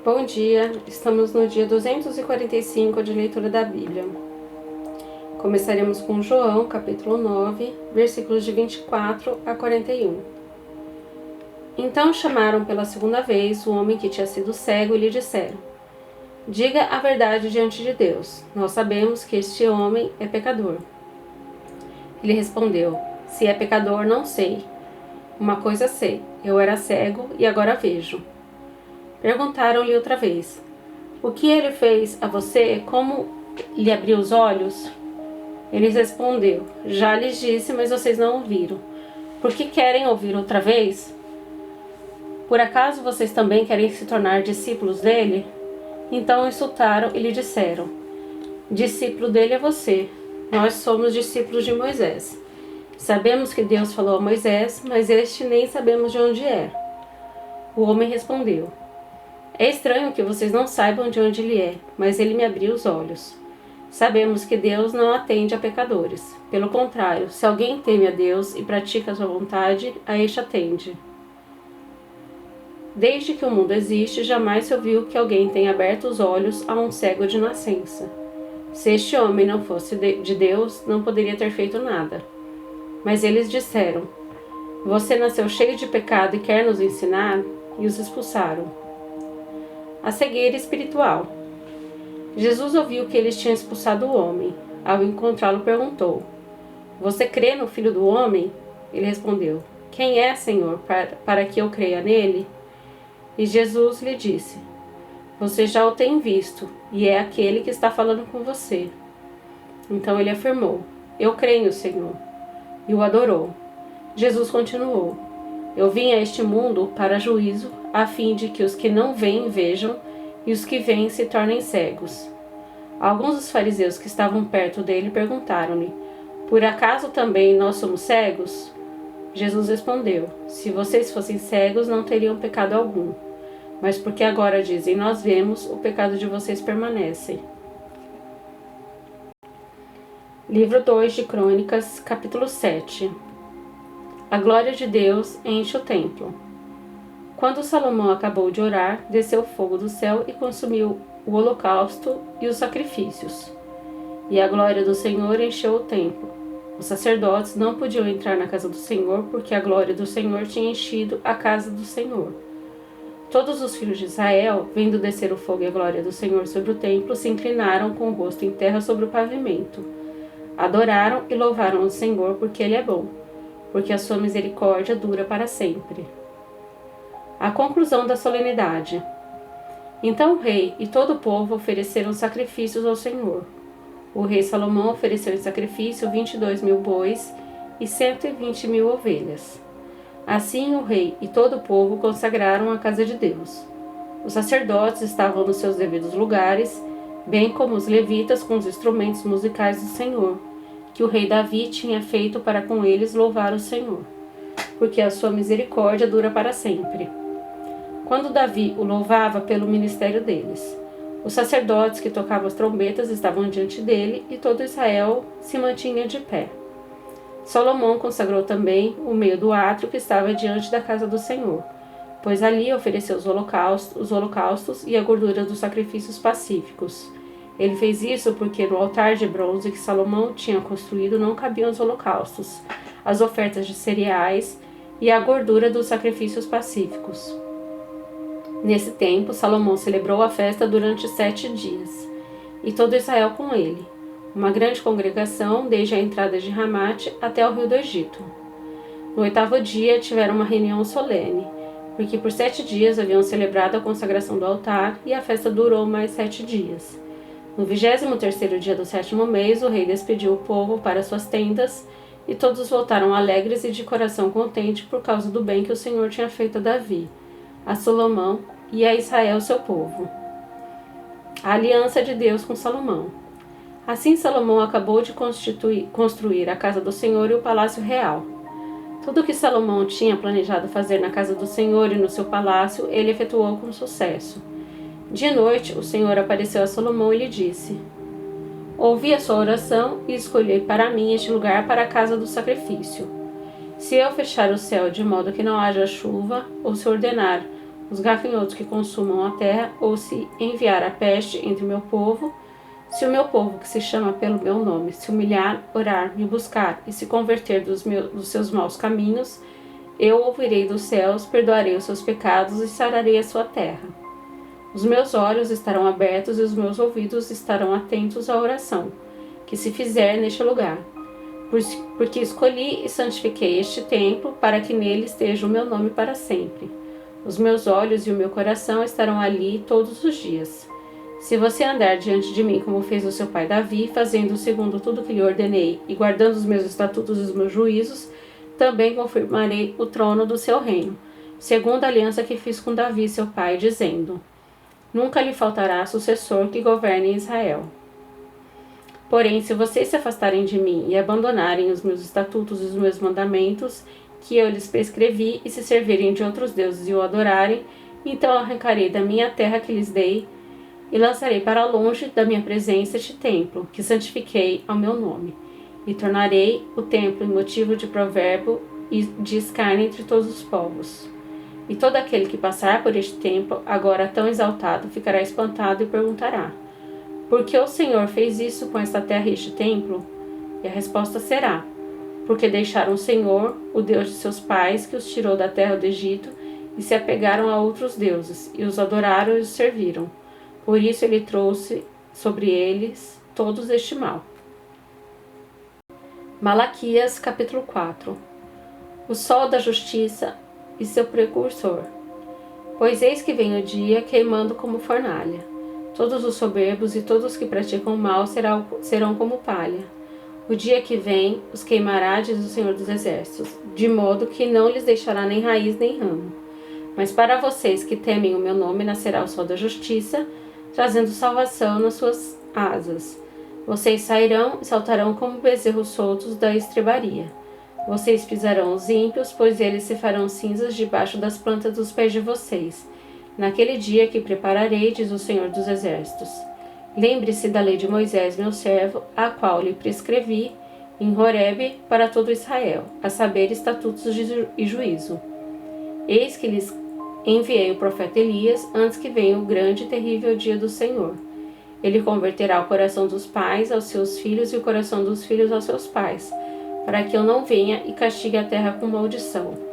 Bom dia, estamos no dia 245 de leitura da Bíblia. Começaremos com João, capítulo 9, versículos de 24 a 41. Então chamaram pela segunda vez o homem que tinha sido cego e lhe disseram: Diga a verdade diante de Deus, nós sabemos que este homem é pecador. Ele respondeu: Se é pecador, não sei. Uma coisa sei, eu era cego e agora vejo. Perguntaram-lhe outra vez: O que ele fez a você? Como lhe abriu os olhos? Ele respondeu: Já lhes disse, mas vocês não ouviram. Por que querem ouvir outra vez? Por acaso vocês também querem se tornar discípulos dele? Então insultaram e lhe disseram: Discípulo dele é você. Nós somos discípulos de Moisés. Sabemos que Deus falou a Moisés, mas este nem sabemos de onde é. O homem respondeu: É estranho que vocês não saibam de onde ele é, mas ele me abriu os olhos. Sabemos que Deus não atende a pecadores. Pelo contrário, se alguém teme a Deus e pratica a sua vontade, a este atende. Desde que o mundo existe, jamais se ouviu que alguém tenha aberto os olhos a um cego de nascença. Se este homem não fosse de Deus, não poderia ter feito nada. Mas eles disseram: Você nasceu cheio de pecado e quer nos ensinar? E os expulsaram. A cegueira espiritual. Jesus ouviu que eles tinham expulsado o homem. Ao encontrá-lo, perguntou: Você crê no Filho do Homem? Ele respondeu: Quem é, Senhor, para que eu creia nele? E Jesus lhe disse: Você já o tem visto, e é aquele que está falando com você. Então ele afirmou: Eu creio, Senhor. E o adorou. Jesus continuou: Eu vim a este mundo para juízo, a fim de que os que não veem vejam e os que veem se tornem cegos. Alguns dos fariseus que estavam perto dele perguntaram-lhe: Por acaso também nós somos cegos? Jesus respondeu: Se vocês fossem cegos, não teriam pecado algum. Mas porque agora dizem nós vemos, o pecado de vocês permanece. Livro 2 de Crônicas, capítulo 7. A glória de Deus enche o templo. Quando Salomão acabou de orar, desceu fogo do céu e consumiu o holocausto e os sacrifícios. E a glória do Senhor encheu o templo. Os sacerdotes não podiam entrar na casa do Senhor, porque a glória do Senhor tinha enchido a casa do Senhor. Todos os filhos de Israel, vendo descer o fogo e a glória do Senhor sobre o templo, se inclinaram com o rosto em terra sobre o pavimento. Adoraram e louvaram o Senhor, porque Ele é bom, porque a sua misericórdia dura para sempre. A conclusão da solenidade. Então o rei e todo o povo ofereceram sacrifícios ao Senhor. O rei Salomão ofereceu em sacrifício 22.000 bois e 120.000 ovelhas. Assim o rei e todo o povo consagraram a casa de Deus. Os sacerdotes estavam nos seus devidos lugares, bem como os levitas com os instrumentos musicais do Senhor, que o rei Davi tinha feito para com eles louvar o Senhor, porque a sua misericórdia dura para sempre. Quando Davi o louvava pelo ministério deles, os sacerdotes que tocavam as trombetas estavam diante dele e todo Israel se mantinha de pé. Salomão consagrou também o meio do átrio que estava diante da casa do Senhor, pois ali ofereceu os holocaustos e a gordura dos sacrifícios pacíficos. Ele fez isso porque no altar de bronze que Salomão tinha construído não cabiam os holocaustos, as ofertas de cereais e a gordura dos sacrifícios pacíficos. Nesse tempo, Salomão celebrou a festa durante 7 dias, e todo Israel com ele, uma grande congregação desde a entrada de Ramate até o rio do Egito. No 8º dia tiveram uma reunião solene, porque por 7 dias haviam celebrado a consagração do altar e a festa durou mais 7 dias. No 23º dia do 7º mês, o rei despediu o povo para suas tendas, e todos voltaram alegres e de coração contente por causa do bem que o Senhor tinha feito a Davi, a Salomão e a Israel, seu povo. A aliança de Deus com Salomão. Assim Salomão acabou de construir a casa do Senhor e o palácio real. Tudo o que Salomão tinha planejado fazer na casa do Senhor e no seu palácio, ele efetuou com sucesso. De noite, o Senhor apareceu a Salomão e lhe disse: Ouvi a sua oração e escolhi para mim este lugar para a casa do sacrifício. Se eu fechar o céu de modo que não haja chuva, ou se ordenar os gafanhotos que consumam a terra, ou se enviar a peste entre o meu povo, se o meu povo, que se chama pelo meu nome, se humilhar, orar, me buscar e se converter dos seus maus caminhos, eu ouvirei dos céus, perdoarei os seus pecados e sararei a sua terra. Os meus olhos estarão abertos e os meus ouvidos estarão atentos à oração que se fizer neste lugar, porque escolhi e santifiquei este templo para que nele esteja o meu nome para sempre. Os meus olhos e o meu coração estarão ali todos os dias. Se você andar diante de mim como fez o seu pai Davi, fazendo segundo tudo que lhe ordenei e guardando os meus estatutos e os meus juízos, também confirmarei o trono do seu reino, segundo a aliança que fiz com Davi, seu pai, dizendo: nunca lhe faltará sucessor que governe em Israel. Porém, se vocês se afastarem de mim e abandonarem os meus estatutos e os meus mandamentos, que eu lhes prescrevi, e se servirem de outros deuses e o adorarem, então arrancarei da minha terra que lhes dei, e lançarei para longe da minha presença este templo, que santifiquei ao meu nome, e tornarei o templo em motivo de provérbio e de escárnio entre todos os povos. E todo aquele que passar por este templo, agora tão exaltado, ficará espantado e perguntará: por que o Senhor fez isso com esta terra e este templo? E a resposta será: porque deixaram o Senhor, o Deus de seus pais, que os tirou da terra do Egito, e se apegaram a outros deuses, e os adoraram e os serviram. Por isso ele trouxe sobre eles todos este mal. Malaquias, capítulo 4. O sol da justiça e seu precursor. Pois eis que vem o dia queimando como fornalha. Todos os soberbos e todos os que praticam mal serão como palha. O dia que vem os queimará, diz o Senhor dos Exércitos, de modo que não lhes deixará nem raiz nem ramo. Mas para vocês que temem o meu nome nascerá o sol da justiça, trazendo salvação nas suas asas. Vocês sairão e saltarão como bezerros soltos da estrebaria. Vocês pisarão os ímpios, pois eles se farão cinzas debaixo das plantas dos pés de vocês. Naquele dia que prepararei, diz o Senhor dos Exércitos. Lembre-se da lei de Moisés, meu servo, a qual lhe prescrevi em Horebe para todo Israel, a saber, estatutos e juízo. Eis que lhes enviei o profeta Elias, antes que venha o grande e terrível dia do Senhor. Ele converterá o coração dos pais aos seus filhos e o coração dos filhos aos seus pais, para que eu não venha e castigue a terra com maldição.